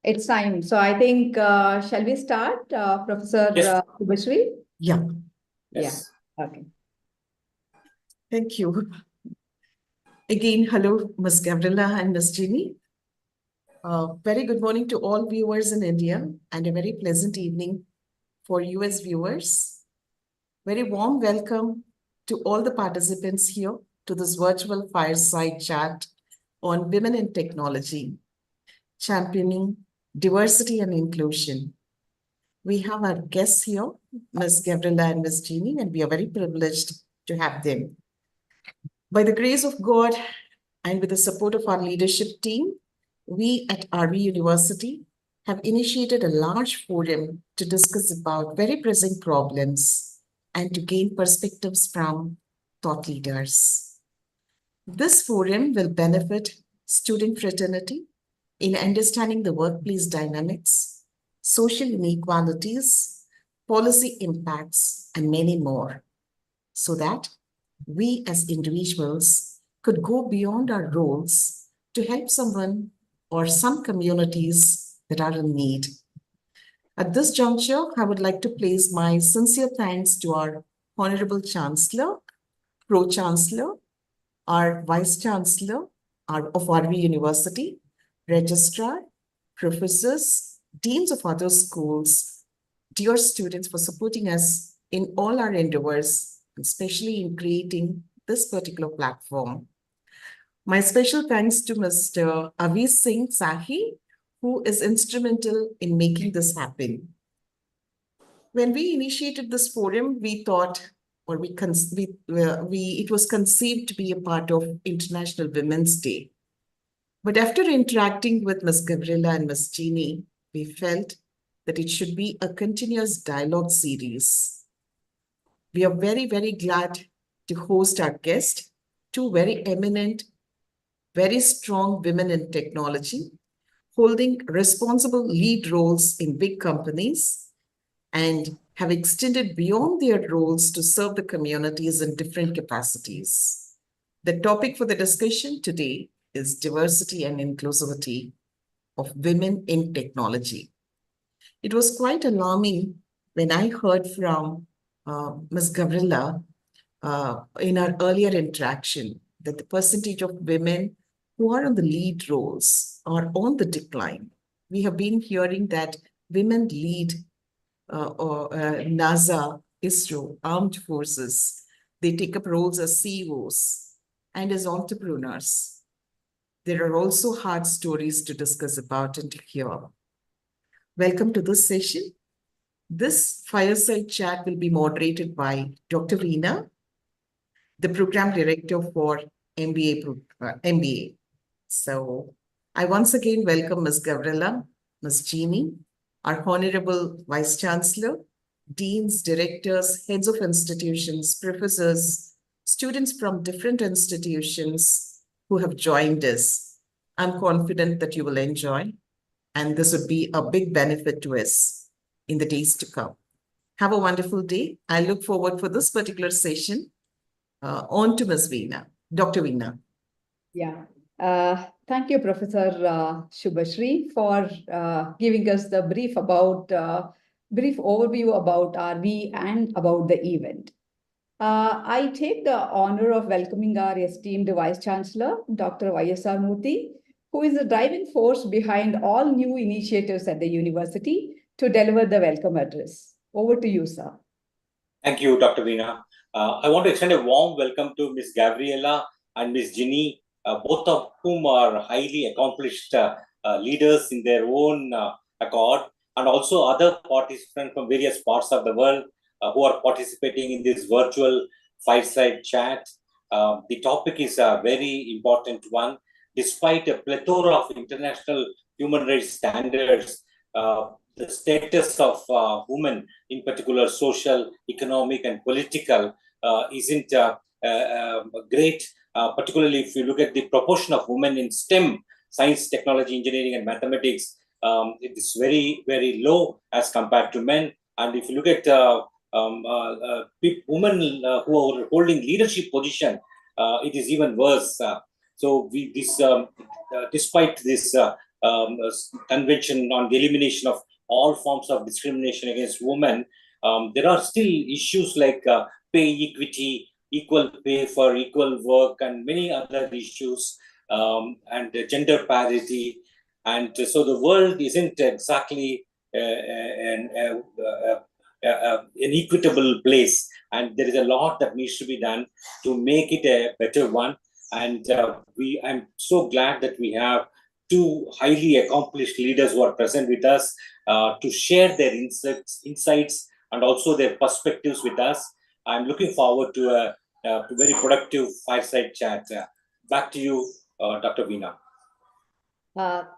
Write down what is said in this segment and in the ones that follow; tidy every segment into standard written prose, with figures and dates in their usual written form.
it's time. So I think, shall we start, Professor Yes. Subhashri? Yeah. Yes. Yeah. Okay. Thank you. Again, hello, Ms. Gabriela and Ms. Jeannie. Very good morning to all viewers in India and a very pleasant evening for US viewers. Very warm welcome to all the participants here to this virtual fireside chat on women in technology, championing diversity and inclusion. We have our guests here, Ms. Gabriela and Ms. Jeannie, and we are very privileged to have them. By the grace of God and with the support of our leadership team, we at RV University have initiated a large forum to discuss about very pressing problems and to gain perspectives from thought leaders. This forum will benefit student fraternity in understanding the workplace dynamics, social inequalities, policy impacts, and many more, so that we as individuals could go beyond our roles to help someone or some communities that are in need. At this juncture, I would like to place my sincere thanks to our Honorable Chancellor, Pro-Chancellor, our Vice Chancellor of RV University, Registrar, professors, deans of other schools, dear students, for supporting us in all our endeavors, especially in creating this particular platform. My special thanks to Mr. Avi Singh Sahi, who is instrumental in making this happen. When we initiated this forum, we thought, or it was conceived to be a part of International Women's Day. But after interacting with Ms. Gabriela and Ms. Jeannie, we felt that it should be a continuous dialogue series. We are very, very glad to host our guest, two very eminent, very strong women in technology, holding responsible lead roles in big companies and have extended beyond their roles to serve the communities in different capacities. The topic for the discussion today is diversity and inclusivity of women in technology. It was quite alarming when I heard from Ms. Gabriela in our earlier interaction that the percentage of women who are on the lead roles are on the decline. We have been hearing that women lead NASA, ISRO, armed forces. They take up roles as CEOs and as entrepreneurs. There are also hard stories to discuss about and to hear. Welcome to this session. This fireside chat will be moderated by Dr. Reena, the Program Director for MBA. So I once again welcome Ms. Gabriela, Ms. Jeannie, our Honorable Vice Chancellor, Deans, Directors, Heads of Institutions, Professors, students from different institutions who have joined us. I'm confident that you will enjoy, and this would be a big benefit to us in the days to come. Have a wonderful day. I look forward for this particular session. On to Ms. Veena, Dr. Veena. Yeah. Thank you, Professor Subhashri, for giving us the brief overview about RV and about the event. I take the honor of welcoming our esteemed Vice Chancellor, Dr. Y.S.R. Murthy, who is the driving force behind all new initiatives at the university to deliver the welcome address. Over to you, sir. Thank you, Dr. Veena. I want to extend a warm welcome to Ms. Gabriela and Ms. Ginny, both of whom are highly accomplished leaders in their own accord, and also other participants from various parts of the world who are participating in this virtual fireside chat. The topic is a very important one. Despite a plethora of international human rights standards, the status of women, in particular social, economic, and political, isn't great, particularly if you look at the proportion of women in STEM, science, technology, engineering, and mathematics. It is very, very low as compared to men. And if you look at women who are holding leadership position, it is even worse. So despite this convention on the elimination of all forms of discrimination against women, there are still issues like pay equity, equal pay for equal work, and many other issues, and gender parity. And so the world isn't exactly an equitable place, and there is a lot that needs to be done to make it a better one. And I'm so glad that we have two highly accomplished leaders who are present with us to share their insights and also their perspectives with us. I'm looking forward to a very productive fireside chat. Back to you, Dr. Veena.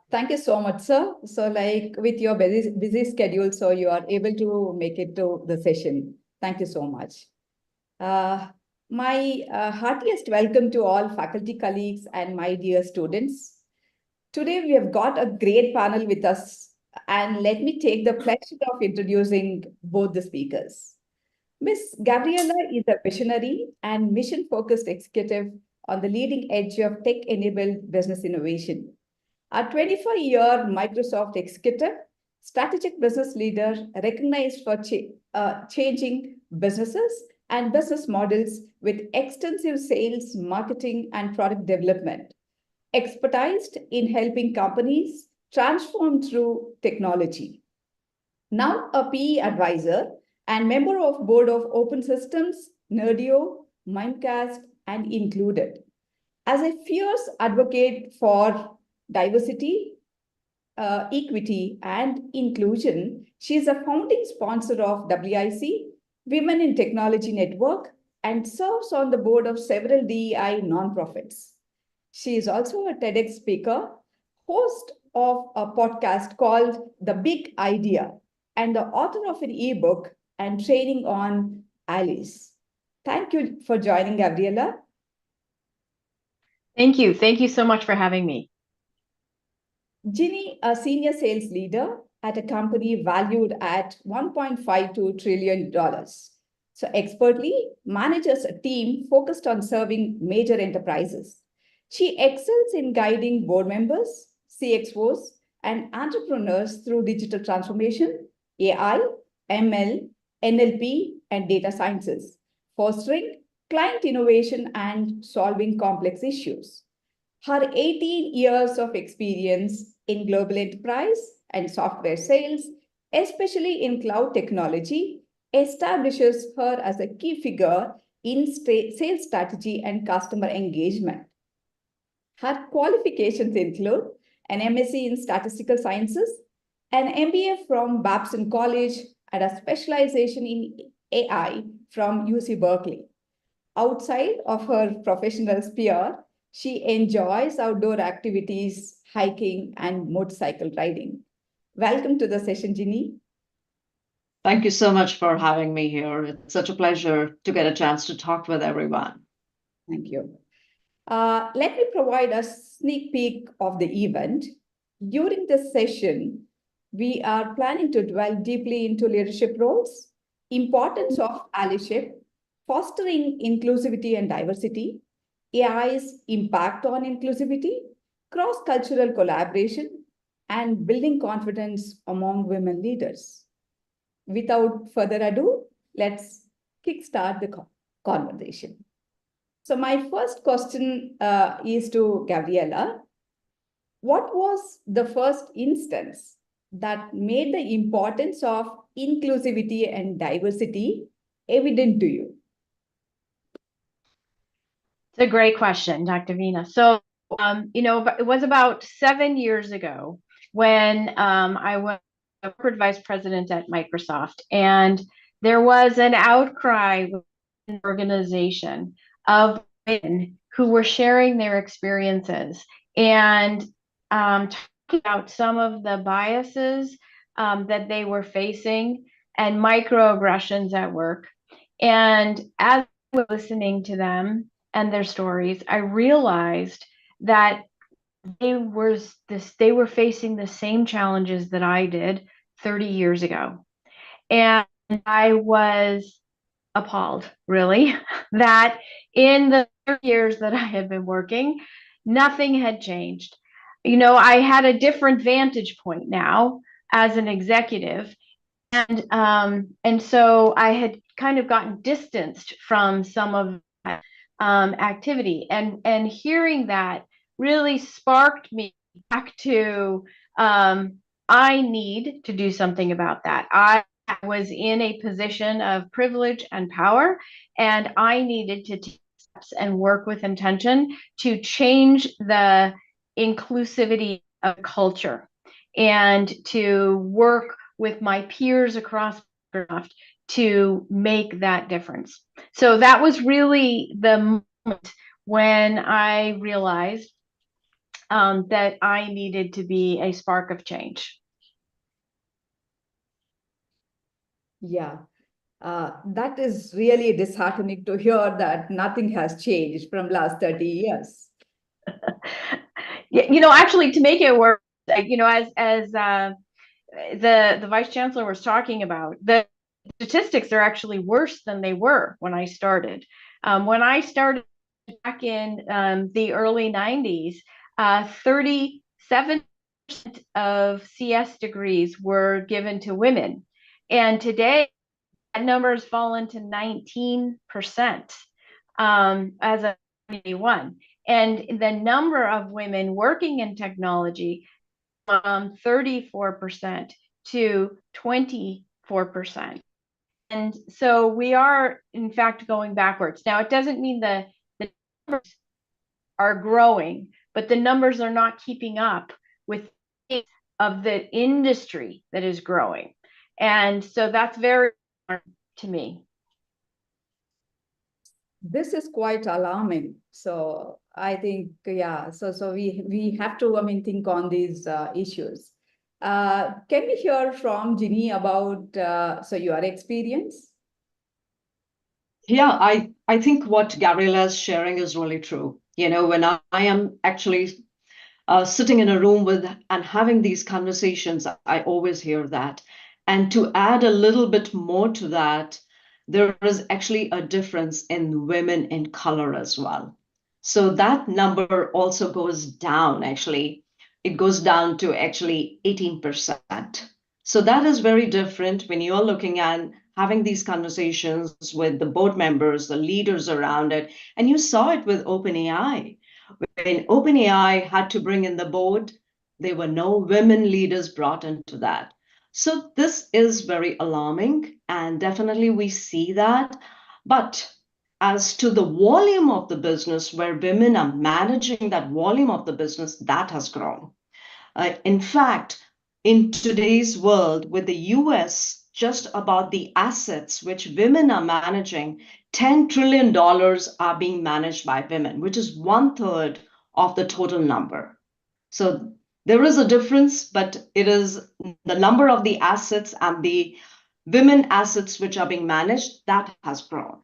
Thank you so much, sir. So like with your busy schedule, so you are able to make it to the session. Thank you so much. My heartiest welcome to all faculty colleagues and my dear students. Today we have got a great panel with us, and let me take the pleasure of introducing both the speakers. Ms. Gabriela is a visionary and mission-focused executive on the leading edge of tech-enabled business innovation. A 25-year Microsoft executive, strategic business leader recognized for changing businesses and business models with extensive sales, marketing, and product development, expertised in helping companies transform through technology. Now a PE advisor and member of board of Open Systems, Nerdio, Mimecast, and Included. As a fierce advocate for diversity, equity, and inclusion, she is a founding sponsor of WIC, Women in Technology Network, and serves on the board of several DEI nonprofits. She is also a TEDx speaker, host of a podcast called The Big Idea, and the author of an ebook and training on Allyship. Thank you for joining, Gabriela. Thank you. Thank you so much for having me. Ginny, a senior sales leader at a company valued at $1.52 trillion. So expertly manages a team focused on serving major enterprises. She excels in guiding board members, CXOs, and entrepreneurs through digital transformation, AI, ML, NLP, and data sciences, fostering client innovation and solving complex issues. Her 18 years of experience in global enterprise and software sales, especially in cloud technology, establishes her as a key figure in sales strategy and customer engagement. Her qualifications include an MSc in Statistical Sciences, an MBA from Babson College, and a specialization in AI from UC Berkeley. Outside of her professional sphere, she enjoys outdoor activities, hiking, and motorcycle riding. Welcome to the session, Ginny. Thank you so much for having me here. It's such a pleasure to get a chance to talk with everyone. Thank you. Let me provide a sneak peek of the event. During this session, we are planning to delve deeply into leadership roles, importance of allyship, fostering inclusivity and diversity, AI's impact on inclusivity, cross-cultural collaboration, and building confidence among women leaders. Without further ado, let's kickstart the conversation. So my first question is to Gabriela. What was the first instance that made the importance of inclusivity and diversity evident to you? It's a great question, Dr. Veena. So, it was about 7 years ago when I was a corporate vice president at Microsoft, and there was an outcry within the organization of women who were sharing their experiences and talking about some of the biases that they were facing and microaggressions at work. And as I was listening to them and their stories, I realized that they were facing the same challenges that I did 30 years ago. And I was appalled, really, that in the 30 years that I had been working, nothing had changed. I had a different vantage point now as an executive. And so I had kind of gotten distanced from some of that activity. And hearing that really sparked me back to I need to do something about that. I was in a position of privilege and power, and I needed to take steps and work with intention to change the inclusivity of culture and to work with my peers across Microsoft to make that difference. So that was really the moment when I realized that I needed to be a spark of change. Yeah, that is really disheartening to hear that nothing has changed from last 30 years. Yeah, actually, to make it work, as the vice chancellor was talking about, the statistics are actually worse than they were when I started. When I started back in the early 90s, 37% of CS degrees were given to women. And today, that number has fallen to 19% as of 2021. And the number of women working in technology from 34% to 24%. And so we are, in fact, going backwards. Now, it doesn't mean the numbers are growing, but the numbers are not keeping up with the pace of the industry that is growing. And so that's very important to me. This is quite alarming. So I think, yeah, so we have to, think on these issues. Can we hear from Ginny about your experience? Yeah, I think what Gabriela is sharing is really true. When I am actually sitting in a room with and having these conversations, I always hear that. And to add a little bit more to that, there is actually a difference in women in color as well. So that number also goes down, actually. It goes down to actually 18%. So that is very different when you're looking at having these conversations with the board members, the leaders around it. And you saw it with OpenAI. When OpenAI had to bring in the board, there were no women leaders brought into that. So this is very alarming, and definitely we see that. But as to the volume of the business, where women are managing that volume of the business, that has grown. In fact, in today's world, with the US, just about the assets which women are managing, $10 trillion are being managed by women, which is 1/3 of the total number. So there is a difference, but it is the number of the assets and the women assets which are being managed that has grown.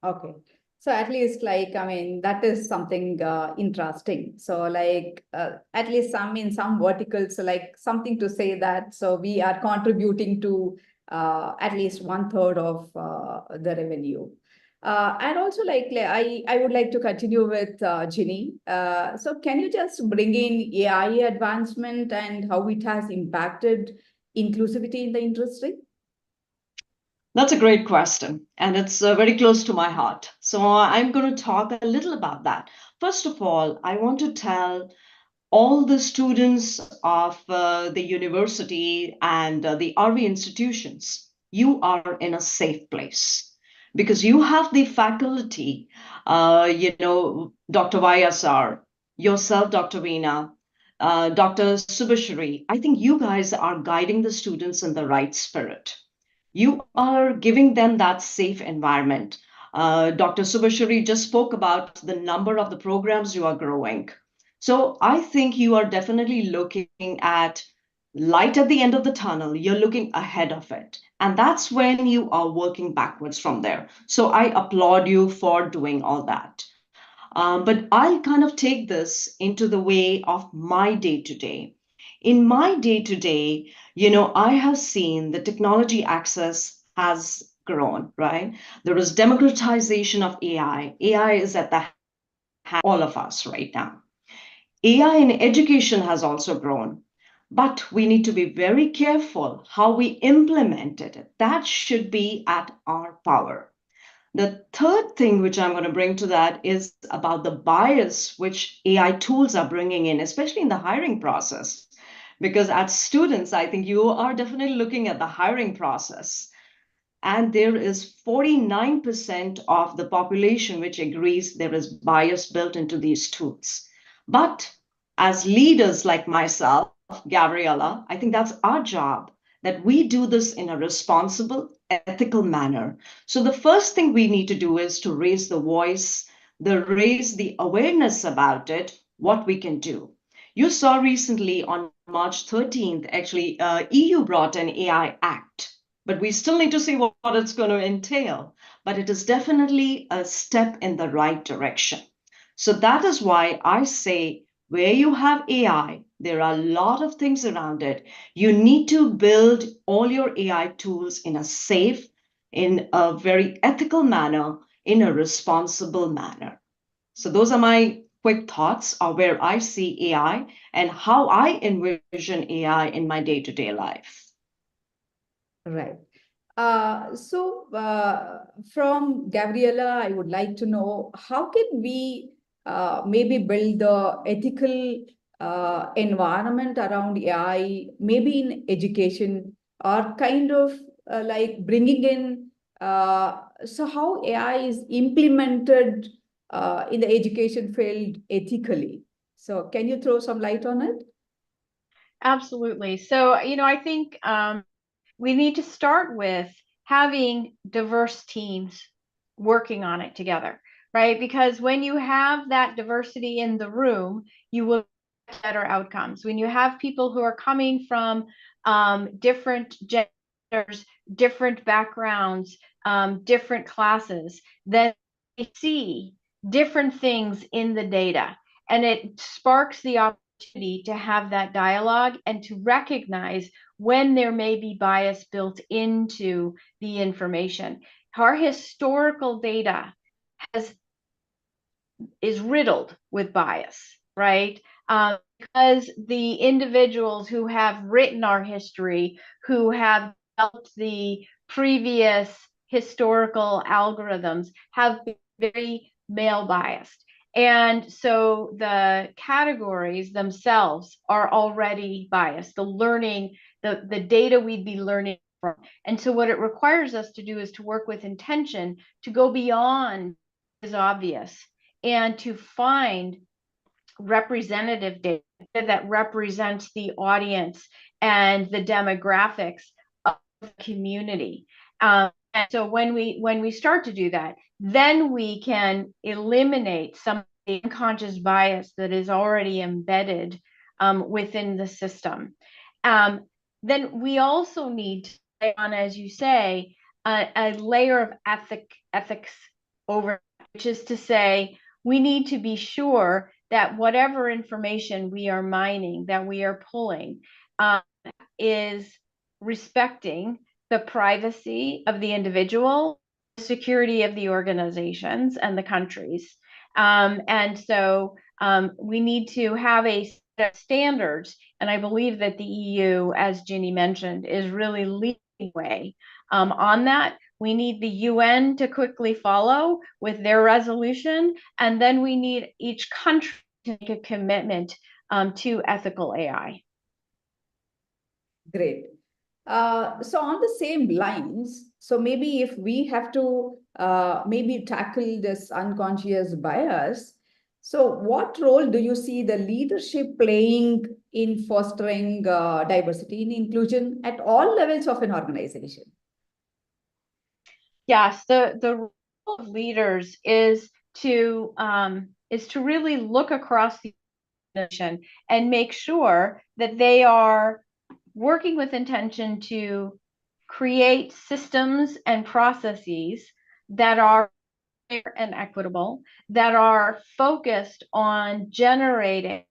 Okay. So at least that is something interesting. So at least some verticals, like something to say that, so we are contributing to at least 1/3 of the revenue. And also I would like to continue with Ginny. So can you just bring in AI advancement and how it has impacted inclusivity in the industry? That's a great question, and it's very close to my heart. So I'm going to talk a little about that. First of all, I want to tell all the students of the university and the RV institutions, you are in a safe place because you have the faculty, Dr. YSR, yourself, Dr. Veena, Dr. Subashri. I think you guys are guiding the students in the right spirit. You are giving them that safe environment. Dr. Subashri just spoke about the number of the programs you are growing. So I think you are definitely looking at light at the end of the tunnel. You're looking ahead of it. And that's when you are working backwards from there. So I applaud you for doing all that. But I'll kind of take this into the way of my day to day. In my day to day, I have seen the technology access has grown, right? There is democratization of AI. AI is at the hand of all of us right now. AI in education has also grown, but we need to be very careful how we implement it. That should be at our power. The third thing which I'm going to bring to that is about the bias which AI tools are bringing in, especially in the hiring process. Because as students, I think you are definitely looking at the hiring process. And there is 49% of the population which agrees there is bias built into these tools. But as leaders like myself, Gabriella, I think that's our job, that we do this in a responsible, ethical manner. So the first thing we need to do is to raise the voice, raise the awareness about it, what we can do. You saw recently on March 13th, actually, EU brought an AI Act, but we still need to see what it's going to entail. But it is definitely a step in the right direction. So that is why I say, where you have AI, there are a lot of things around it. You need to build all your AI tools in a safe, in a very ethical manner, in a responsible manner. So those are my quick thoughts of where I see AI and how I envision AI in my day-to-day life. Right. From Gabriella, I would like to know, how can we maybe build the ethical environment around AI, maybe in education, or kind of like bringing in, so how AI is implemented in the education field ethically? So can you throw some light on it? Absolutely. So, I think we need to start with having diverse teams working on it together, right? Because when you have that diversity in the room, you will get better outcomes. When you have people who are coming from different genders, different backgrounds, different classes, then they see different things in the data, and it sparks the opportunity to have that dialogue and to recognize when there may be bias built into the information. Our historical data is riddled with bias, right? Because the individuals who have written our history, who have developed the previous historical algorithms, have been very male biased. And so the categories themselves are already biased. The learning, the data we'd be learning from. And so what it requires us to do is to work with intention to go beyond what is obvious and to find representative data that represents the audience and the demographics of the community. And so when we start to do that, then we can eliminate some of the unconscious bias that is already embedded within the system. Then we also need to lay on, as you say, a layer of ethics over, which is to say, we need to be sure that whatever information we are mining, that we are pulling, is respecting the privacy of the individual, the security of the organizations and the countries. And so we need to have a set of standards. And I believe that the EU, as Ginny mentioned, is really leading the way on that. We need the UN to quickly follow with their resolution, and then we need each country to make a commitment to ethical AI. Great. So on the same lines, so maybe if we have to maybe tackle this unconscious bias, so what role do you see the leadership playing in fostering diversity and inclusion at all levels of an organization? Yes, the role of leaders is to really look across the organization and make sure that they are working with intention to create systems and processes that are fair and equitable, that are focused on generating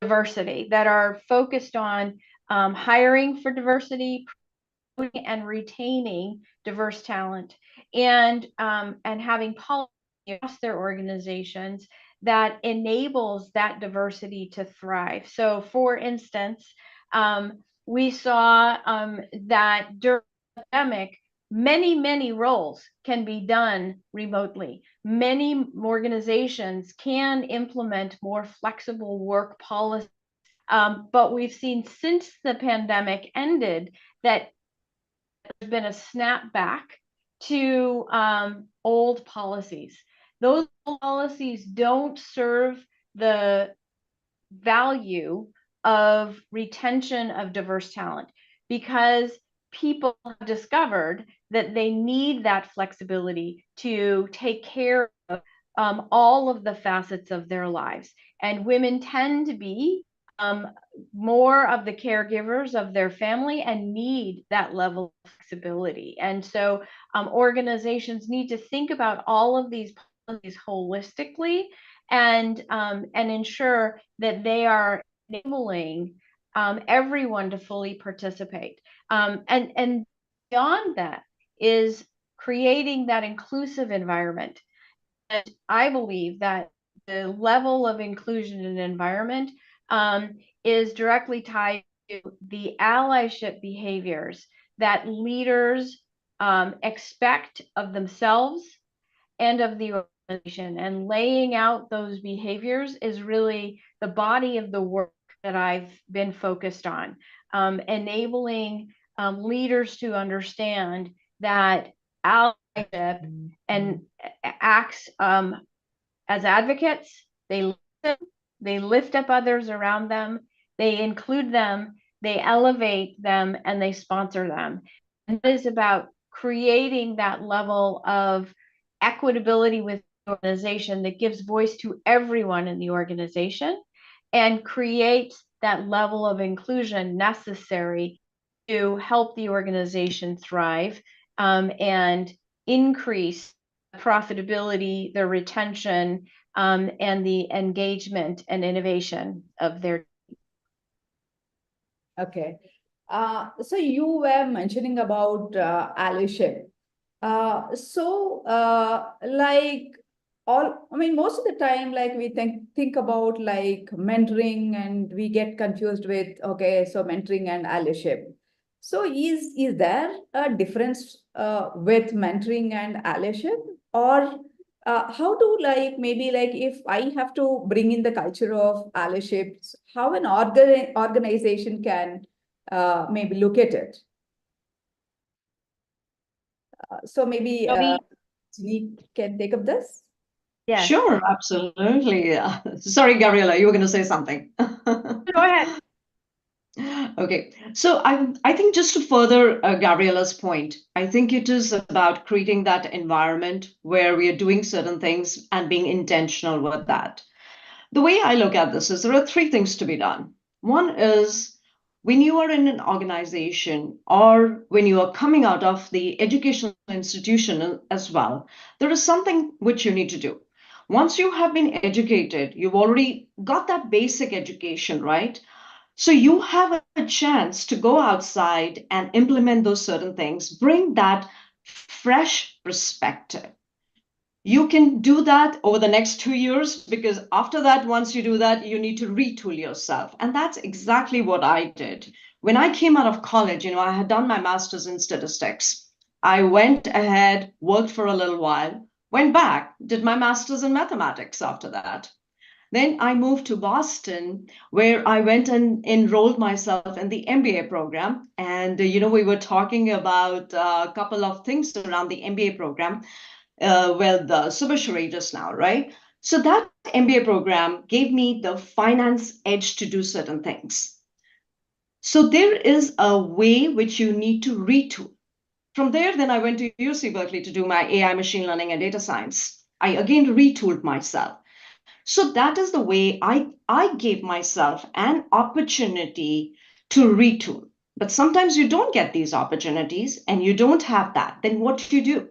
diversity, that are focused on hiring for diversity and retaining diverse talent, and having policy across their organizations that enables that diversity to thrive. So, for instance, we saw that during the pandemic, many roles can be done remotely. Many organizations can implement more flexible work policies. But we've seen since the pandemic ended that there's been a snapback to old policies. Those policies don't serve the value of retention of diverse talent because people have discovered that they need that flexibility to take care of all of the facets of their lives. And women tend to be more of the caregivers of their family and need that level of flexibility. And so organizations need to think about all of these policies holistically and ensure that they are enabling everyone to fully participate. And beyond that is creating that inclusive environment. And I believe that the level of inclusion in an environment is directly tied to the allyship behaviors that leaders expect of themselves and of the organization. And laying out those behaviors is really the body of the work that I've been focused on, enabling leaders to understand that allyship and acts as advocates. They lift up others around them, they include them, they elevate them, and they sponsor them. And it is about creating that level of equitability with the organization that gives voice to everyone in the organization and creates that level of inclusion necessary to help the organization thrive and increase profitability, the retention, and the engagement and innovation of their. Okay. So you were mentioning about allyship. Most of the time, like we think about like mentoring, and we get confused with, okay, so mentoring and allyship. So is there a difference with mentoring and allyship, or how do maybe if I have to bring in the culture of allyship, how an organization can maybe look at it? So maybe we can take up this. Yes. Sure, absolutely. Sorry, Gabriela, you were going to say something. Go ahead. Okay, so I think just to further Gabriela's point, I think it is about creating that environment where we are doing certain things and being intentional with that. The way I look at this is there are three things to be done. One is when you are in an organization or when you are coming out of the educational institution as well, there is something which you need to do. Once you have been educated, you've already got that basic education, right? So you have a chance to go outside and implement those certain things, bring that fresh perspective. You can do that over the next 2 years, because after that, once you do that, you need to retool yourself. And that's exactly what I did. When I came out of college, I had done my master's in statistics. I went ahead, worked for a little while, went back, did my master's in mathematics after that. Then I moved to Boston, where I went and enrolled myself in the MBA program. And, we were talking about a couple of things around the MBA program with Subhashri just now, right? So that MBA program gave me the finance edge to do certain things. So there is a way which you need to retool. From there, then I went to UC Berkeley to do my AI, machine learning, and data science. I again retooled myself. So that is the way I gave myself an opportunity to retool. But sometimes you don't get these opportunities and you don't have that. Then what do you do?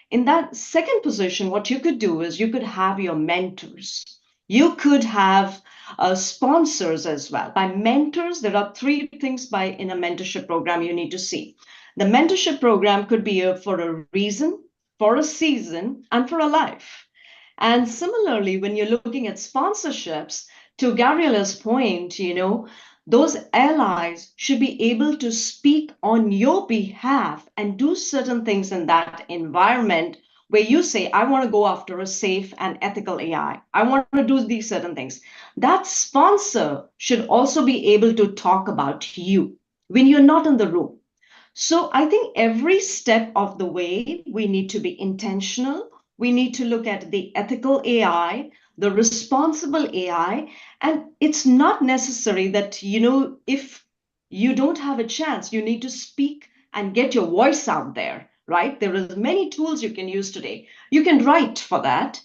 In that second position, what you could do is you could have your mentors. You could have sponsors as well. By mentors, there are three things in a mentorship program you need to see. The mentorship program could be for a reason, for a season, and for a life. And similarly, when you're looking at sponsorships, to Gabriella's point, those allies should be able to speak on your behalf and do certain things in that environment where you say, I want to go after a safe and ethical AI. I want to do these certain things. That sponsor should also be able to talk about you when you're not in the room. So I think every step of the way, we need to be intentional. We need to look at the ethical AI, the responsible AI. And it's not necessary that, if you don't have a chance, you need to speak and get your voice out there, right? There are many tools you can use today. You can write for that.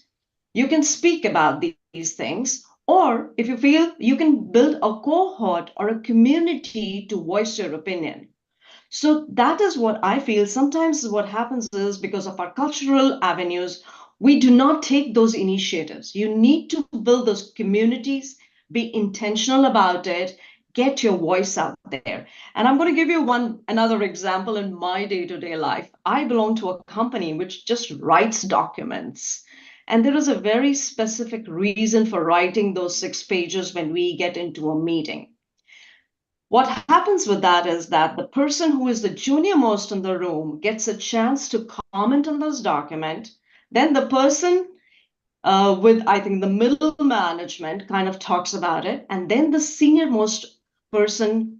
You can speak about these things. Or if you feel, you can build a cohort or a community to voice your opinion. So that is what I feel. Sometimes what happens is because of our cultural avenues, we do not take those initiatives. You need to build those communities, be intentional about it, get your voice out there. And I'm going to give you another example in my day-to-day life. I belong to a company which just writes documents. And there is a very specific reason for writing those 6 pages when we get into a meeting. What happens with that is that the person who is the junior most in the room gets a chance to comment on this document. Then the person with, I think, the middle management kind of talks about it. And then the senior most person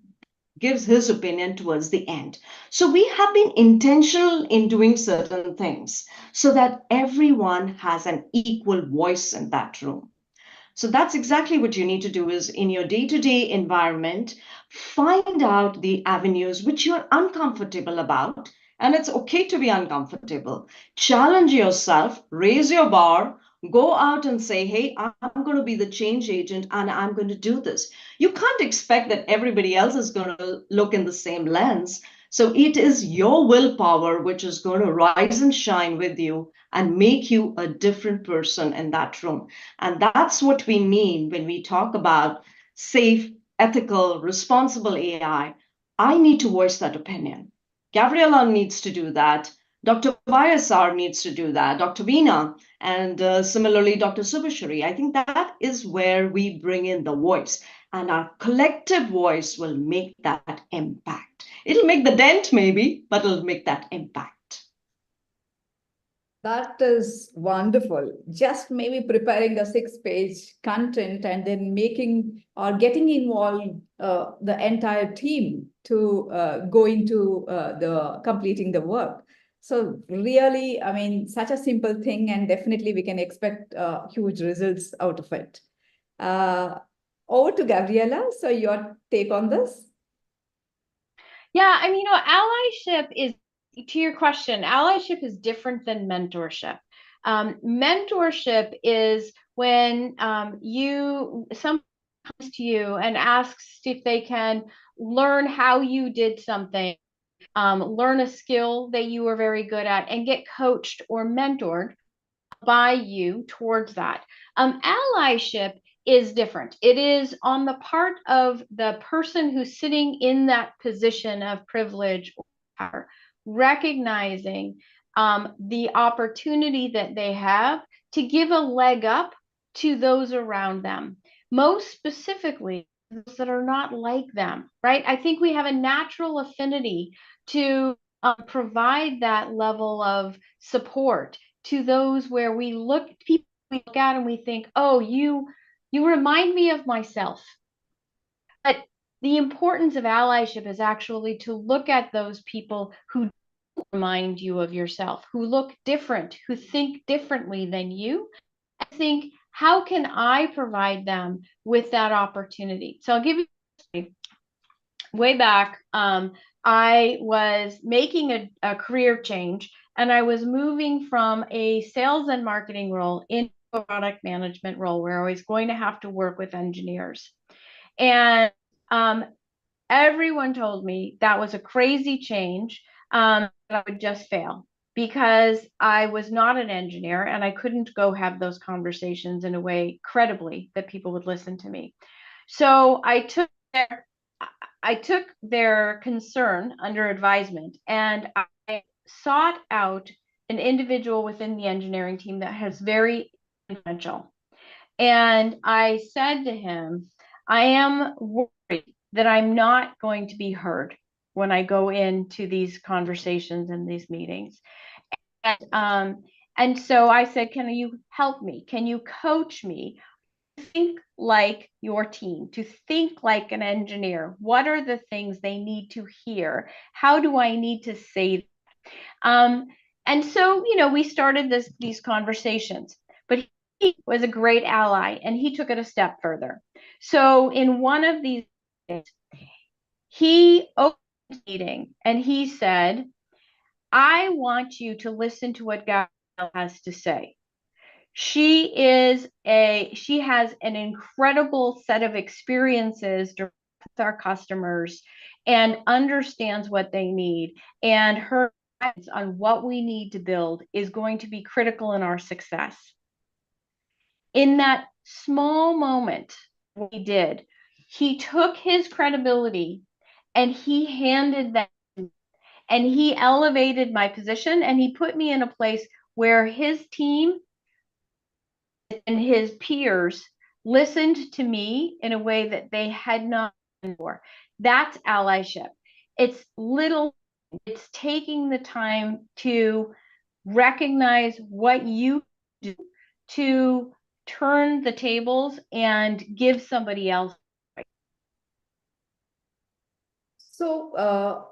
gives his opinion towards the end. So we have been intentional in doing certain things so that everyone has an equal voice in that room. So that's exactly what you need to do is in your day-to-day environment, find out the avenues which you're uncomfortable about. And it's okay to be uncomfortable. Challenge yourself, raise your bar, go out and say, hey, I'm going to be the change agent and I'm going to do this. You can't expect that everybody else is going to look in the same lens. So it is your willpower which is going to rise and shine with you and make you a different person in that room. And that's what we mean when we talk about safe, ethical, responsible AI. I need to voice that opinion. Gabriella needs to do that. Dr. Vyasar needs to do that. Dr. Veena, and similarly, Dr. Subhashri. I think that is where we bring in the voice. And our collective voice will make that impact. It'll make the dent maybe, but it'll make that impact. That is wonderful. Just maybe preparing a 6-page content and then making or getting involved the entire team to go into the completing the work. So really, I mean, such a simple thing, and definitely we can expect huge results out of it. Over to Gabriella. So your take on this? Yeah, I mean, allyship is, to your question, allyship is different than mentorship. Mentorship is when someone comes to you and asks if they can learn how you did something, learn a skill that you were very good at, and get coached or mentored by you towards that. Allyship is different. It is on the part of the person who's sitting in that position of privilege or power, recognizing the opportunity that they have to give a leg up to those around them, most specifically those that are not like them, right? I think we have a natural affinity to provide that level of support to those where people we look at and we think, oh, you remind me of myself. But the importance of allyship is actually to look at those people who remind you of yourself, who look different, who think differently than you, and think, how can I provide them with that opportunity? So I'll give you way back. I was making a career change, and I was moving from a sales and marketing role into a product management role where I was going to have to work with engineers. And everyone told me that was a crazy change, that I would just fail because I was not an engineer and I couldn't go have those conversations in a way credibly that people would listen to me. So I took their concern under advisement, and I sought out an individual within the engineering team that has very confidential. And I said to him, I am worried that I'm not going to be heard when I go into these conversations and these meetings. And so I said, can you help me? Can you coach me? Think like your team, to think like an engineer. What are the things they need to hear? How do I need to say that? And so, we started these conversations, but he was a great ally and he took it a step further. So in one of these, he opened the meeting and he said, I want you to listen to what Gabriella has to say. She has an incredible set of experiences with our customers and understands what they need. And her guidance on what we need to build is going to be critical in our success. In that small moment, what he did, he took his credibility and he handed that, and he elevated my position and he put me in a place where his team and his peers listened to me in a way that they had not before. That's allyship. It's taking the time to recognize what you do to turn the tables and give somebody else. So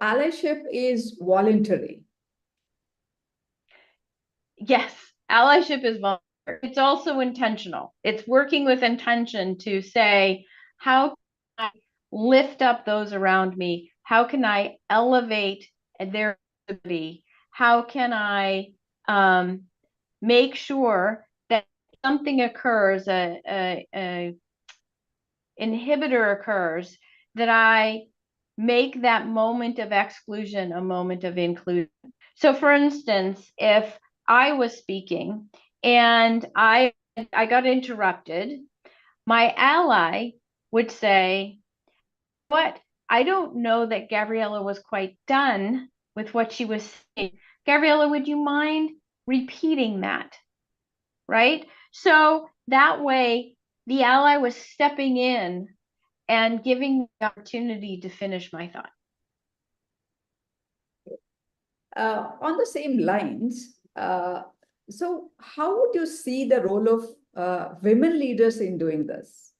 allyship is voluntary. Yes, allyship is voluntary. It's also intentional. It's working with intention to say, how can I lift up those around me? How can I elevate their ability? How can I make sure that something occurs, a inhibitor occurs, that I make that moment of exclusion a moment of inclusion. So for instance, if I was speaking and I got interrupted, my ally would say, what? I don't know that Gabriella was quite done with what she was saying. Gabriella, would you mind repeating that? Right? So that way, the ally was stepping in and giving me the opportunity to finish my thought. On the same lines, so how would you see the role of women leaders in doing this?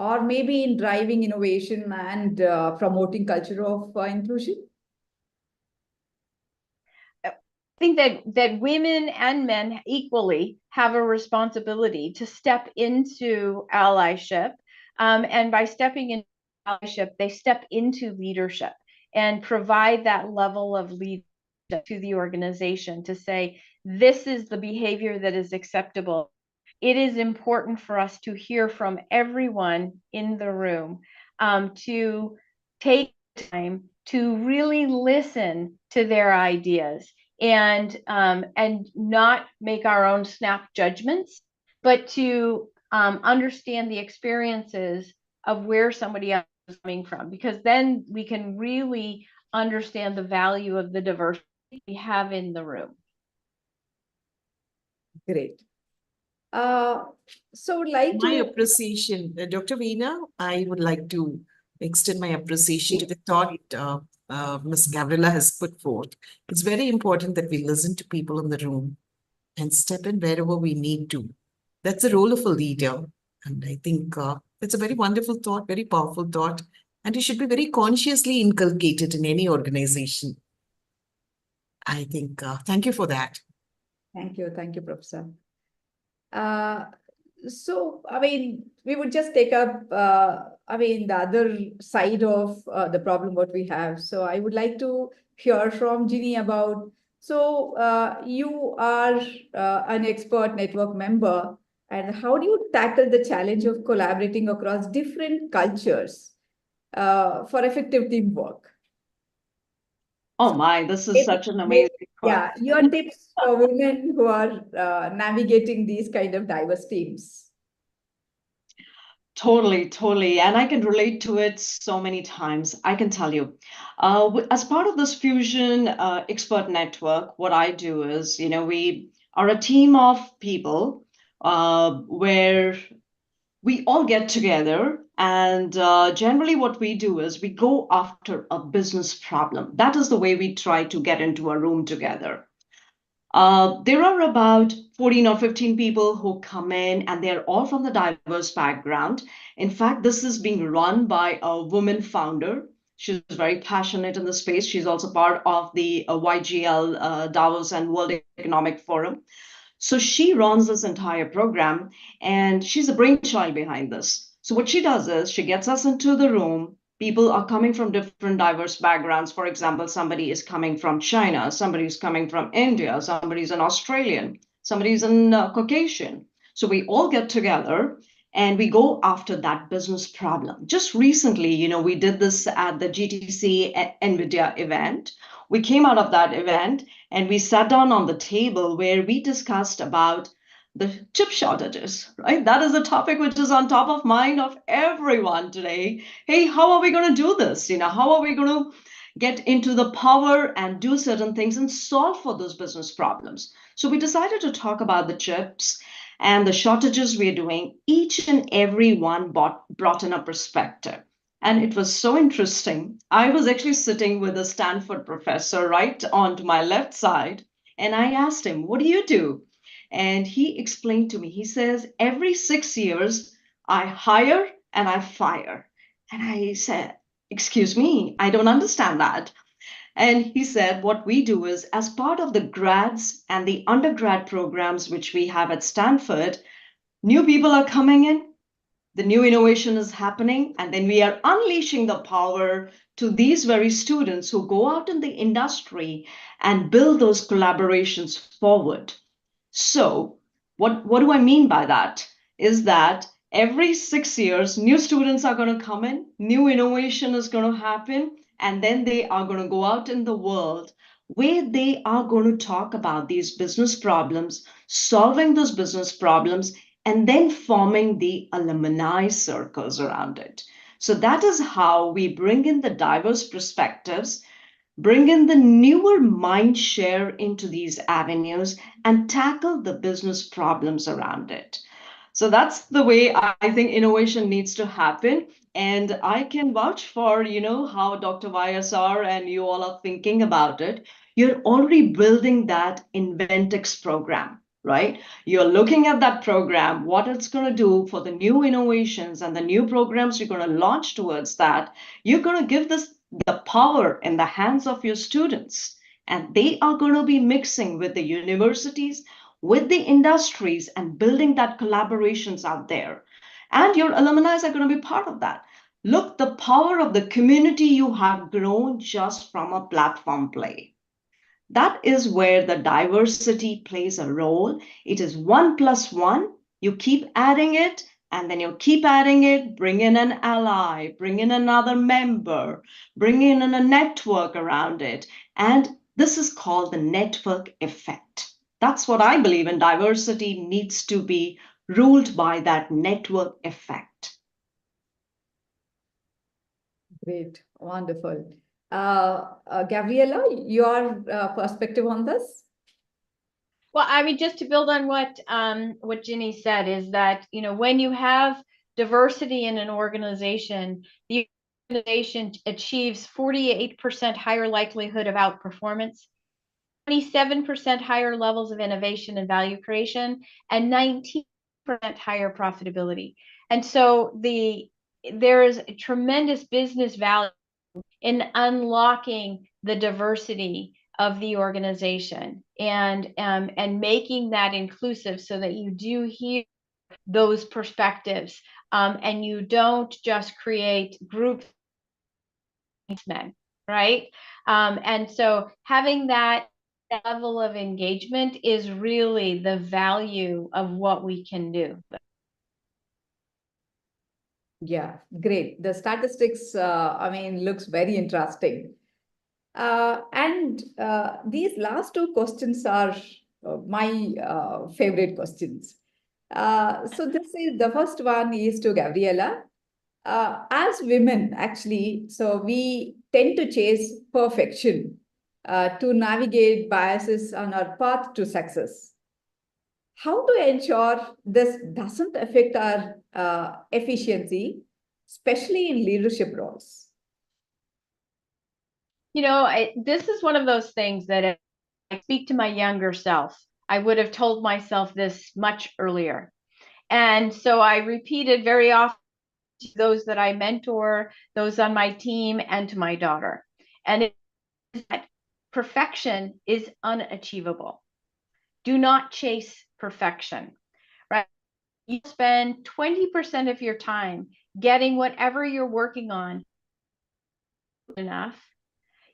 Or maybe in driving innovation and promoting culture of inclusion? I think that women and men equally have a responsibility to step into allyship. And by stepping into allyship, they step into leadership and provide that level of leadership to the organization to say, this is the behavior that is acceptable. It is important for us to hear from everyone in the room, to take time to really listen to their ideas and not make our own snap judgments, but to understand the experiences of where somebody else is coming from, because then we can really understand the value of the diversity we have in the room. Great. So like My appreciation, Dr. Veena, I would like to extend my appreciation to the thought Ms. Gabriella has put forth. It's very important that we listen to people in the room and step in wherever we need to. That's the role of a leader. And I think it's a very wonderful thought, very powerful thought, and it should be very consciously inculcated in any organization. I think, thank you for that. Thank you, Professor. So, I mean, we would just take up, the other side of the problem what we have. So I would like to hear from Ginny about, so you are an expert network member, and how do you tackle the challenge of collaborating across different cultures for effective teamwork? Oh my, this is such an amazing Yeah, question. your tips for women who are navigating these kind of diverse teams. Totally. And I can relate to it so many times. I can tell you, as part of this Fusion expert network, what I do is, we are a team of people where we all get together, and generally what we do is we go after a business problem. That is the way we try to get into a room together. There are about 14 or 15 people who come in, and they're all from the diverse background. In fact, this is being run by a woman founder. She's very passionate in the space. She's also part of the YGL, Davos and World Economic Forum. So she runs this entire program, and she's the brainchild behind this. So what she does is she gets us into the room. People are coming from different diverse backgrounds. For example, somebody is coming from China, somebody is coming from India, somebody's an Australian, somebody's an Caucasian. So we all get together and we go after that business problem. Just recently, we did this at the GTC NVIDIA event. We came out of that event and we sat down on the table where we discussed about the chip shortages, right? That is a topic which is on top of mind of everyone today. Hey, how are we going to do this? How are we going to get into the power and do certain things and solve for those business problems? So we decided to talk about the chips and the shortages we're doing. Each and every one brought in a perspective. And it was so interesting. I was actually sitting with a Stanford professor right on to my left side. And I asked him, what do you do? And he explained to me, he says, every 6 years, I hire and I fire. And I said, excuse me, I don't understand that. And he said, what we do is, as part of the grads and the undergrad programs which we have at Stanford, new people are coming in, the new innovation is happening, and then we are unleashing the power to these very students who go out in the industry and build those collaborations forward. So what do I mean by that? Is that every 6 years, new students are going to come in, new innovation is going to happen, and then they are going to go out in the world where they are going to talk about these business problems, solving those business problems, and then forming the alumni circles around it. So that is how we bring in the diverse perspectives, bring in the newer mind share into these avenues, and tackle the business problems around it. So that's the way I think innovation needs to happen. And I can vouch for, how Dr. YSR and you all are thinking about it. You're already building that Inventix program, right? You're looking at that program, what it's going to do for the new innovations and the new programs you're going to launch towards that. You're going to give the power in the hands of your students, and they are going to be mixing with the universities, with the industries, and building that collaborations out there. And your alumni are going to be part of that. Look, the power of the community you have grown just from a platform play. That is where the diversity plays a role. It is 1 + 1. You keep adding it, and then you keep adding it, bring in an ally, bring in another member, bring in a network around it. And this is called the network effect. That's what I believe in. Diversity needs to be ruled by that network effect. Great, wonderful. Gabriela, your perspective on this? Well, I mean, just to build on what Ginny said, is that, when you have diversity in an organization, the organization achieves 48% higher likelihood of outperformance, 27% higher levels of innovation and value creation, and 19% higher profitability. And so there is a tremendous business value in unlocking the diversity of the organization and making that inclusive, so that you do hear those perspectives, and you don't just create groups of men, right? And so having that level of engagement is really the value of what we can do. Yeah, great. The statistics, looks very interesting. And these last two questions are my favorite questions. So the first one is to Gabriela. As women, actually, so we tend to chase perfection to navigate biases on our path to success. How to ensure this doesn't affect our efficiency, especially in leadership roles? This is one of those things that if I speak to my younger self, I would have told myself this much earlier. And so I repeated very often to those that I mentor, those on my team, and to my daughter. And it is that perfection is unachievable. Do not chase perfection, right? You spend 20% of your time getting whatever you're working on enough.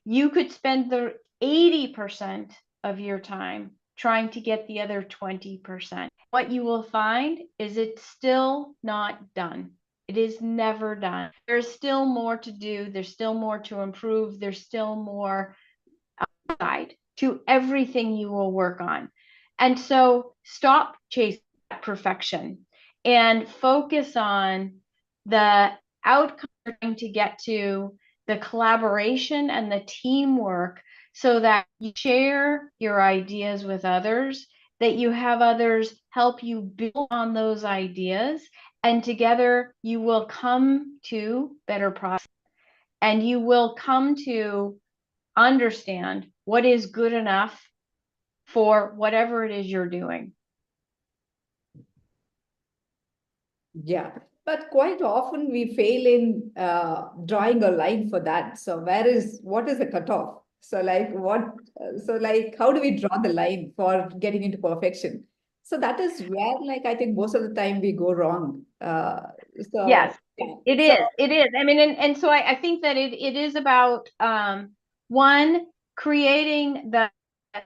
You could spend the 80% of your time trying to get the other 20%. What you will find is it's still not done. It is never done. There's still more to do. There's still more to improve. There's still more upside to everything you will work on. And so stop chasing perfection and focus on the outcome you're trying to get to, the collaboration and the teamwork, so that you share your ideas with others, that you have others help you build on those ideas, and together you will come to better products, and you will come to understand what is good enough for whatever it is you're doing. Yeah, but quite often we fail in drawing a line for that. So what is the cutoff? So how do we draw the line for getting into perfection? So that is where, I think most of the time we go wrong. Yes, yeah. it is. I mean, and so I think that it is about one, creating the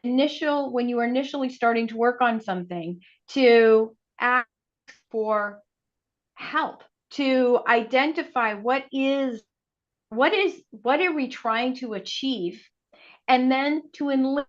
initial, when you are initially starting to work on something, to ask for help, to identify what are we trying to achieve, and then to enlist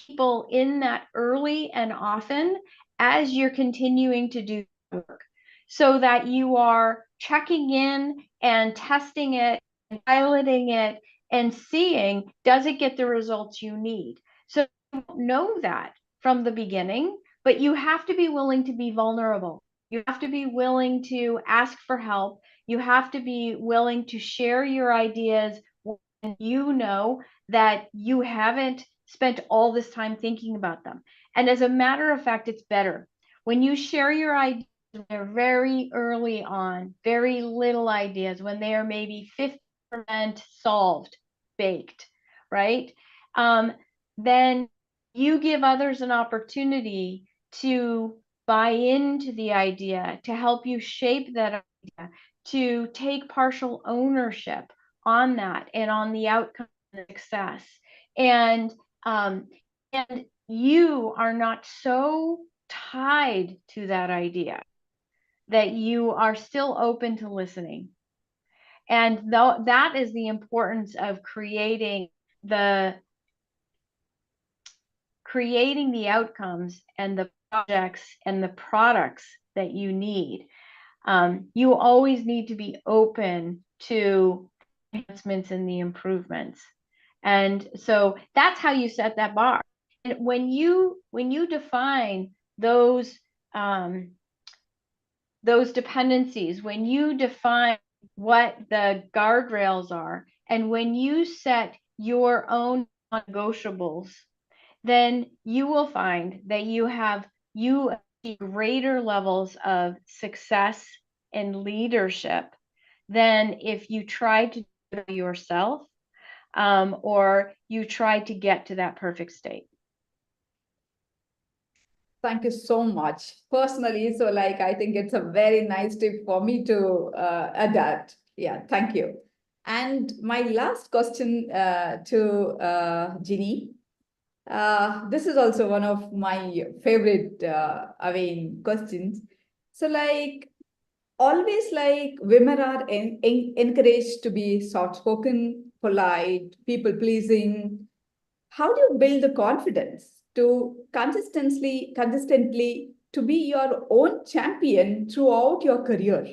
people in that early and often as you're continuing to do work, so that you are checking in and testing it and piloting it and seeing, does it get the results you need? So you don't know that from the beginning, but you have to be willing to be vulnerable. You have to be willing to ask for help. You have to be willing to share your ideas when you know that you haven't spent all this time thinking about them. And as a matter of fact, it's better when you share your ideas when they're very early on, very little ideas, when they are maybe 50% solved, baked, right? Then you give others an opportunity to buy into the idea, to help you shape that idea, to take partial ownership on that and on the outcome and success. And you are not so tied to that idea that you are still open to listening. And that is the importance of creating the outcomes and the projects and the products that you need. You always need to be open to enhancements and the improvements. And so that's how you set that bar. And when you define those dependencies, when you define what the guardrails are, and when you set your own non-negotiables, then you will find that you achieve greater levels of success and leadership than if you try to do it yourself, or you try to get to that perfect state. Thank you so much. Personally, I think it's a very nice tip for me to adapt. Yeah, thank you. And my last question to Ginny. This is also one of my favorite, questions. So always women are encouraged to be soft-spoken, polite, people-pleasing. How do you build the confidence to consistently to be your own champion throughout your career?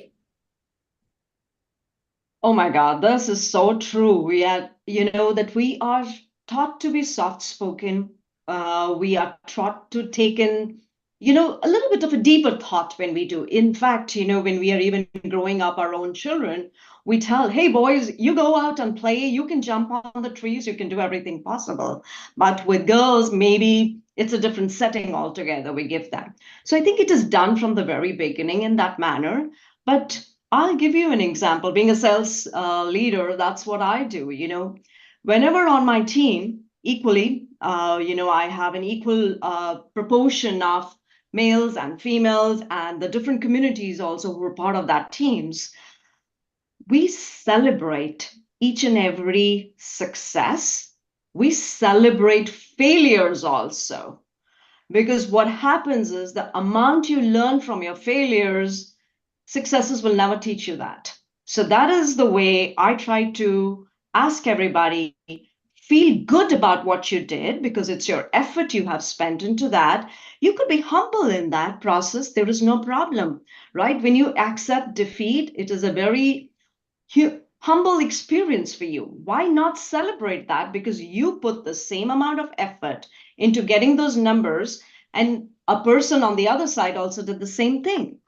Oh my God, this is so true. We are, that we are taught to be soft-spoken. We are taught to take in a little bit of a deeper thought when we do. In fact, when we are even growing up our own children, we tell, hey, boys, you go out and play, you can jump on the trees, you can do everything possible. But with girls, maybe it's a different setting altogether we give them. So I think it is done from the very beginning in that manner. But I'll give you an example. Being a sales leader, that's what I do. Whenever on my team, equally, I have an equal proportion of males and females and the different communities also who are part of that teams, we celebrate each and every success. We celebrate failures also. Because what happens is the amount you learn from your failures, successes will never teach you that. So that is the way I try to ask everybody, feel good about what you did because it's your effort you have spent into that. You could be humble in that process. There is no problem, right? When you accept defeat, it is a very humble experience for you. Why not celebrate that? Because you put the same amount of effort into getting those numbers, and a person on the other side also did the same thing.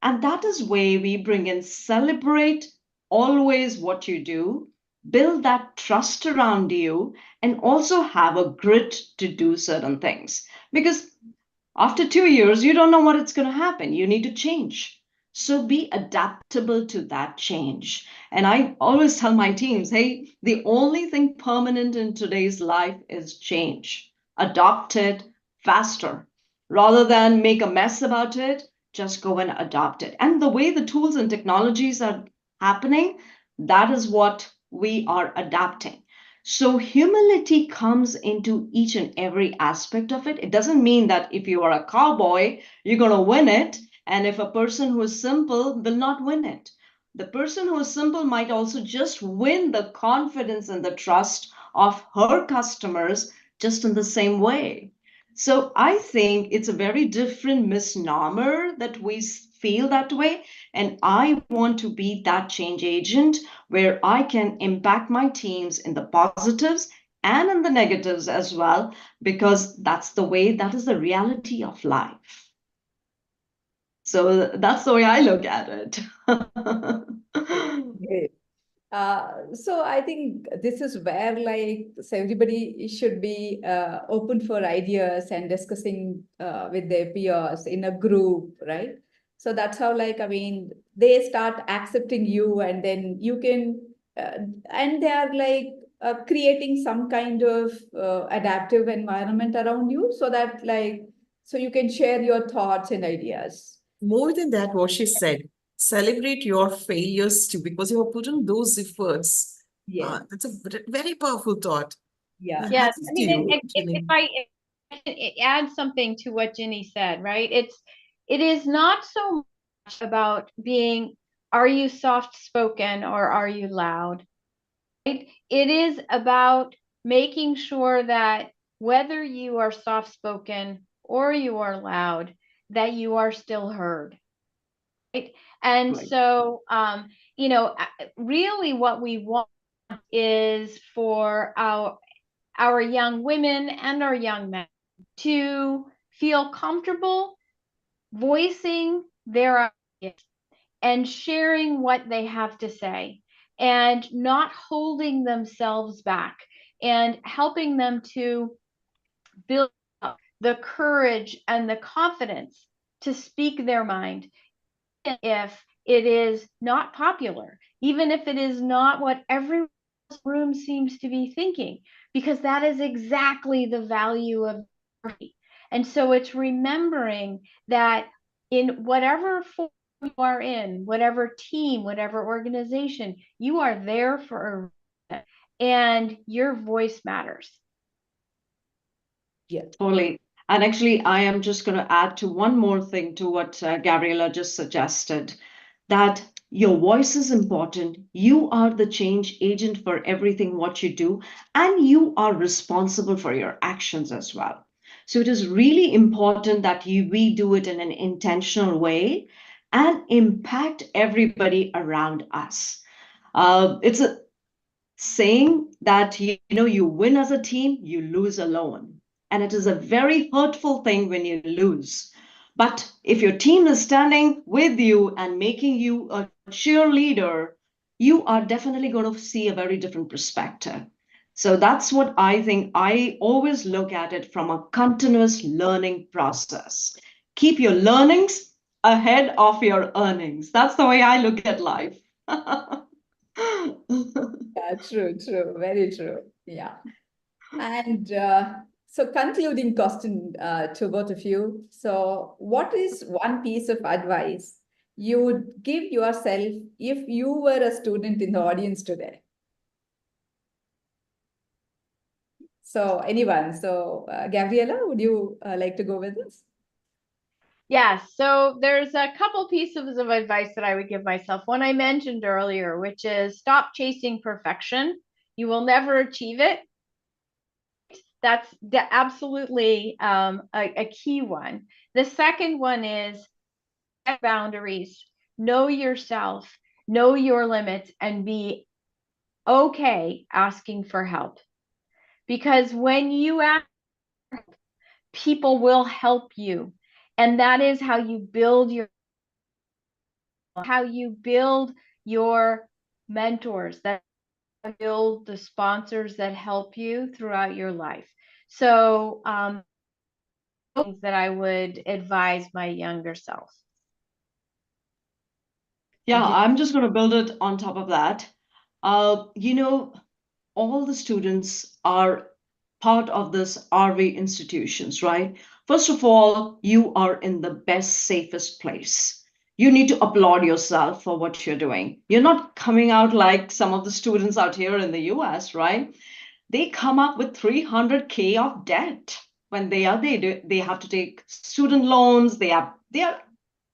And that is where we bring in celebrate always what you do, build that trust around you, and also have a grit to do certain things. Because after 2 years, you don't know what it's going to happen. You need to change. So be adaptable to that change. And I always tell my teams, hey, the only thing permanent in today's life is change. Adopt it faster. Rather than make a mess about it, just go and adopt it. And the way the tools and technologies are happening, that is what we are adapting. So humility comes into each and every aspect of it. It doesn't mean that if you are a cowboy, you're going to win it. And if a person who is simple will not win it. The person who is simple might also just win the confidence and the trust of her customers just in the same way. So I think it's a very different misnomer that we feel that way. And I want to be that change agent where I can impact my teams in the positives and in the negatives as well, because that's the way, that is the reality of life. So that's the way I look at it. Great. So I think this is where so everybody should be open for ideas and discussing with their peers in a group, right? So that's how they start accepting you, and then you can, and they are creating some kind of adaptive environment around you, so that so you can share your thoughts and ideas. More than that, what she said, celebrate your failures too, because you have put in those efforts. Yes. That's a very powerful thought. Yeah. Yes, Happens I to mean, you, if Ginny. I add something to what Ginny said, right? It is not so much about being, are you soft-spoken or are you loud? Right? It is about making sure that whether you are soft-spoken or you are loud, that you are still heard. Right? And Right. so, really what we want is for our young women and our young men to feel comfortable voicing their ideas and sharing what they have to say, and not holding themselves back, and helping them to build up the courage and the confidence to speak their mind, even if it is not popular, even if it is not what everyone in the room seems to be thinking, because that is exactly the value of diversity. And so it's remembering that in whatever form you are in, whatever team, whatever organization, you are there for a reason, and your voice matters. Yeah. Totally. And actually, I am just going to add to one more thing to what Gabriela just suggested, that your voice is important. You are the change agent for everything what you do, and you are responsible for your actions as well. So it is really important that we do it in an intentional way and impact everybody around us. It's a saying that, you win as a team, you lose alone. And it is a very hurtful thing when you lose. But if your team is standing with you and making you a cheerleader, you are definitely going to see a very different perspective. So that's what I think. I always look at it from a continuous learning process. Keep your learnings ahead of your earnings. That's the way I look at life. Yeah, true, true, very true. Yeah. And so concluding question to both of you. So what is one piece of advice you would give yourself if you were a student in the audience today? So anyone, so Gabriela, would you like to go with this? Yes, so there's a couple pieces of advice that I would give myself. One I mentioned earlier, which is stop chasing perfection. You will never achieve it. That's absolutely a key one. The second one is set boundaries, know yourself, know your limits, and be okay asking for help. Because when you ask, people will help you. And that is how you build your mentors, that build the sponsors that help you throughout your life. So things that I would advise my younger self. Yeah, I'm just going to build it on top of that. You know, all the students are part of this RV institutions, right? First of all, you are in the best, safest place. You need to applaud yourself for what you're doing. You're not coming out like some of the students out here in the US, right? They come up with 300K of debt when they have to take student loans. They are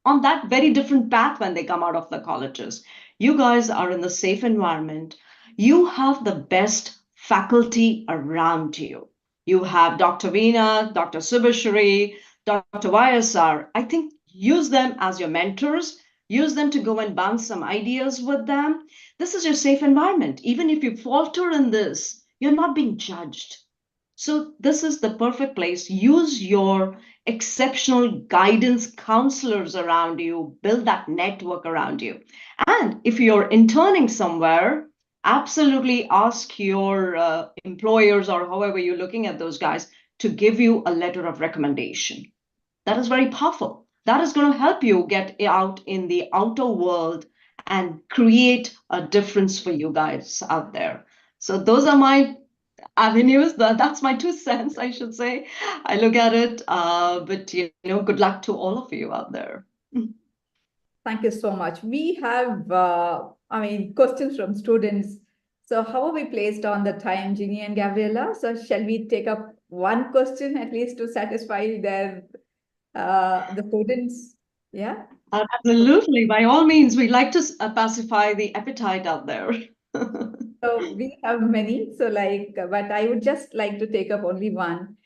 on that very different path when they come out of the colleges. You guys are in the safe environment. You have the best faculty around you. You have Dr. Veena, Dr. Subashri, Dr. YSR. I think use them as your mentors. Use them to go and bounce some ideas with them. This is your safe environment. Even if you falter in this, you're not being judged. So this is the perfect place. Use your exceptional guidance counselors around you, build that network around you. And if you're interning somewhere, absolutely ask your employers or however you're looking at those guys to give you a letter of recommendation. That is very powerful. That is going to help you get out in the outer world and create a difference for you guys out there. So those are my avenues. That's my 2 cents, I should say. I look at it, but good luck to all of you out there. Thank you so much. We have, questions from students. So how are we placed on the time, Ginny and Gabriela? So shall we take up one question at least to satisfy the students? Yeah. Absolutely. By all means, we like to pacify the appetite out there. So we have many. So but I would just like to take up only one.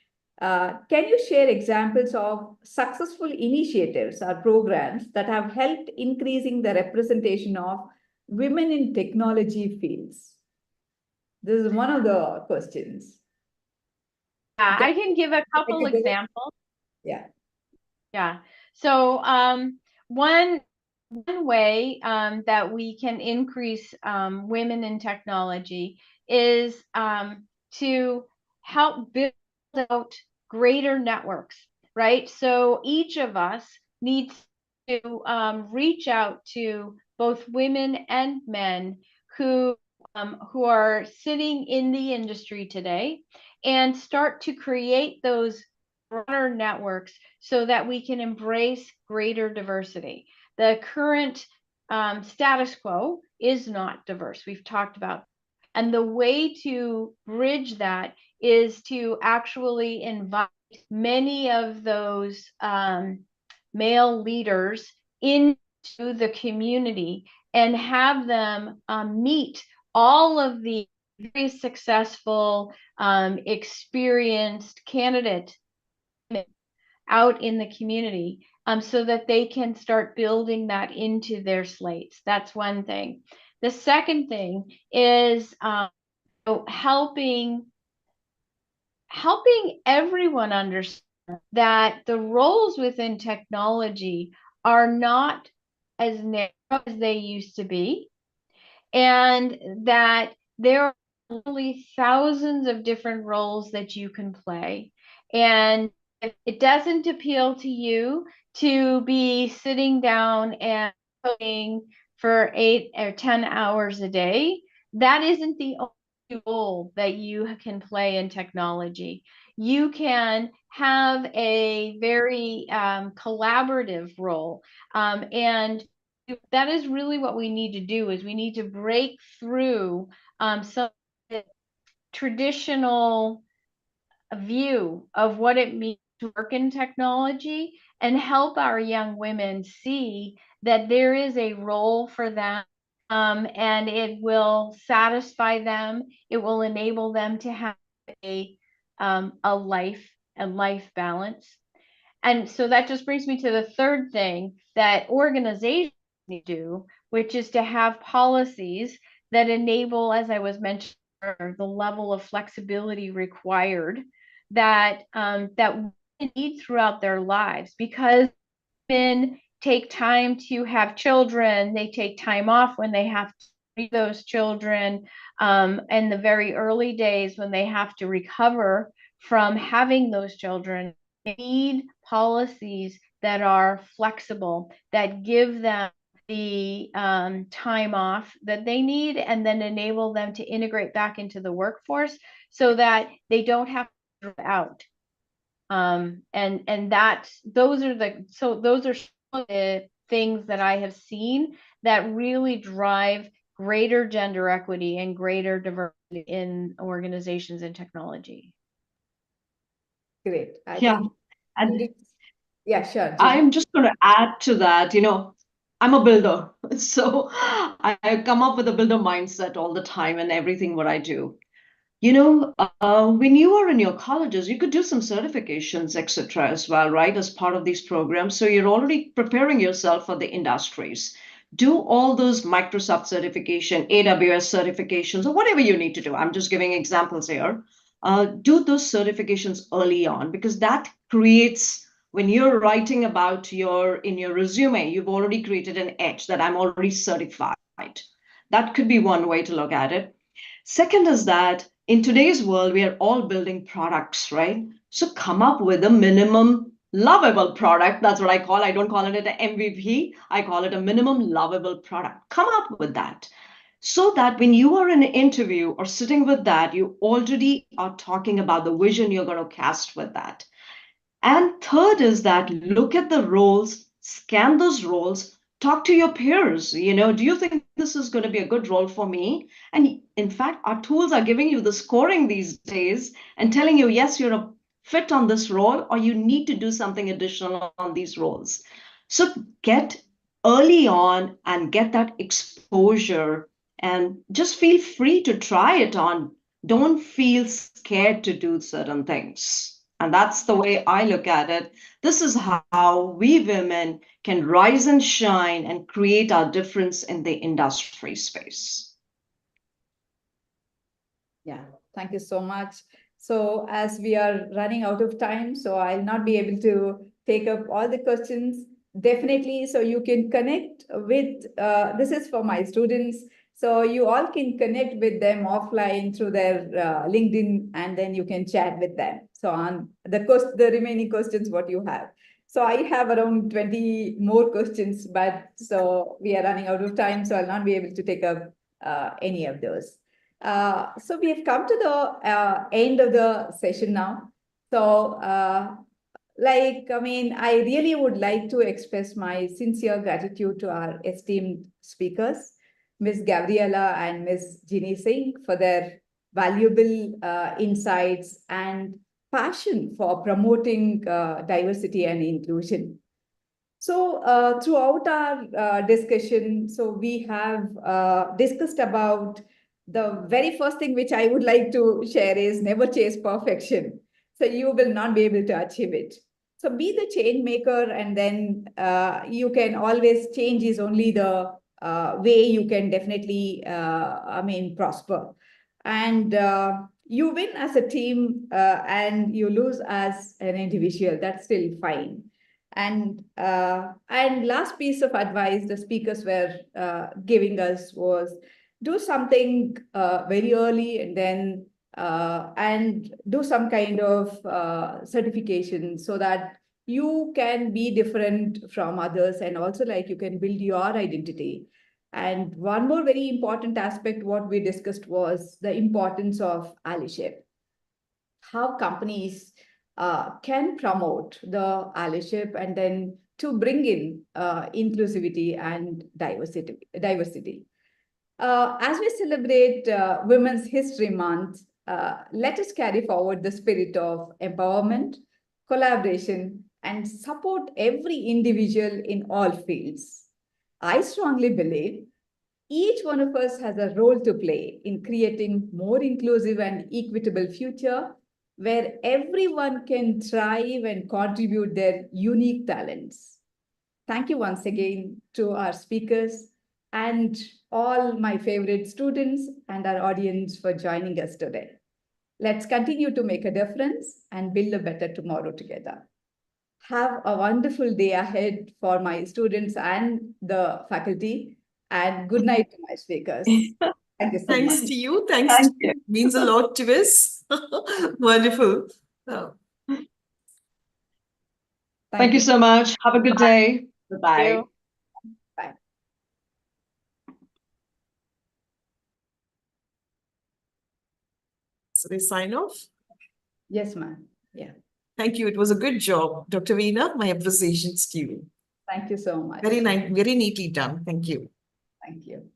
Can you share examples of successful initiatives or programs that have helped increasing the representation of women in technology fields? This is one of the questions. Yeah, I can give a couple examples. Yeah. Yeah. So one way that we can increase women in technology is to help build out greater networks, right? So each of us needs to reach out to both women and men who are sitting in the industry today and start to create those broader networks so that we can embrace greater diversity. The current status quo is not diverse. We've talked about, and the way to bridge that is to actually invite many of those male leaders into the community and have them meet all of the very successful, experienced candidates out in the community so that they can start building that into their slates. That's one thing. The second thing is helping everyone understand that the roles within technology are not as narrow as they used to be, and that there are literally thousands of different roles that you can play. And if it doesn't appeal to you to be sitting down and coding for 8 or 10 hours a day, that isn't the only role that you can play in technology. You can have a very collaborative role, and that is really what we need to do. Is we need to break through some traditional view of what it means to work in technology, and help our young women see that there is a role for them, and it will satisfy them. It will enable them to have a life balance. And so that just brings me to the third thing that organizations need to do, which is to have policies that enable, as I was mentioning, the level of flexibility required that women need throughout their lives, because women take time to have children. They take time off when they have to treat those children, in the very early days when they have to recover from having those children. They need policies that are flexible, that give them the time off that they need, and then enable them to integrate back into the workforce so that they don't have to drop out. And those are some of the things that I have seen that really drive greater gender equity and greater diversity in organizations and technology. Great. I Yeah. think And yeah, sure. Ginny. I'm just going to add to that, I'm a builder. So I come up with a builder mindset all the time in everything what I do. When you are in your colleges, you could do some certifications, etc. as well, right, as part of these programs. So you're already preparing yourself for the industries. Do all those Microsoft certification, AWS certifications, or whatever you need to do. I'm just giving examples here. Do those certifications early on, because that creates, when you're writing about in your resume, you've already created an edge that I'm already certified. That could be one way to look at it. Second is that in today's world, we are all building products, right? So come up with a minimum lovable product. That's what I call. I don't call it an MVP. I call it a minimum lovable product. Come up with that, so that when you are in an interview or sitting with that, you already are talking about the vision you're going to cast with that. And third is that look at the roles, scan those roles, talk to your peers. Do you think this is going to be a good role for me? And in fact, our tools are giving you the scoring these days and telling you, yes, you're a fit on this role, or you need to do something additional on these roles. So get early on and get that exposure, and just feel free to try it on. Don't feel scared to do certain things. And that's the way I look at it. This is how we women can rise and shine and create our difference in the industry space. Yeah, thank you so much. So as we are running out of time, so I'll not be able to take up all the questions. Definitely, so you can connect with, this is for my students. So you all can connect with them offline through their LinkedIn, and then you can chat with them. So on the remaining questions, what you have. So I have around 20 more questions, but so we are running out of time, so I'll not be able to take up any of those. So we have come to the end of the session now. So I really would like to express my sincere gratitude to our esteemed speakers, Ms. Gabriela and Ms. Ginny Singh, for their valuable insights and passion for promoting diversity and inclusion. So throughout our discussion, so we have discussed about the very first thing which I would like to share is never chase perfection. So you will not be able to achieve it. So be the change maker, and then you can always change is only the way you can definitely, prosper. And you win as a team and you lose as an individual. That's still fine. And last piece of advice the speakers were giving us was do something very early, and then and do some kind of certification so that you can be different from others, and also like you can build your identity. And one more very important aspect, what we discussed was the importance of allyship. How companies can promote the allyship and then to bring in inclusivity and diversity. As we celebrate Women's History Month, let us carry forward the spirit of empowerment, collaboration, and support every individual in all fields. I strongly believe each one of us has a role to play in creating more inclusive and equitable future where everyone can thrive and contribute their unique talents. Thank you once again to our speakers and all my favorite students and our audience for joining us today. Let's continue to make a difference and build a better tomorrow together. Have a wonderful day ahead for my students and the faculty, and good night to my speakers. Thank you so Thanks much. to you. Thanks to you. Means a lot to us. Wonderful. Oh. Thank you so much. Have a good day. Bye-bye. Thank you. Bye. So they sign off. Yes, ma'am. Yeah. Thank you. It was a good job, Dr. Veena. My appreciations to you. Thank you so much. Very nice, very neatly done. Thank you. Thank you.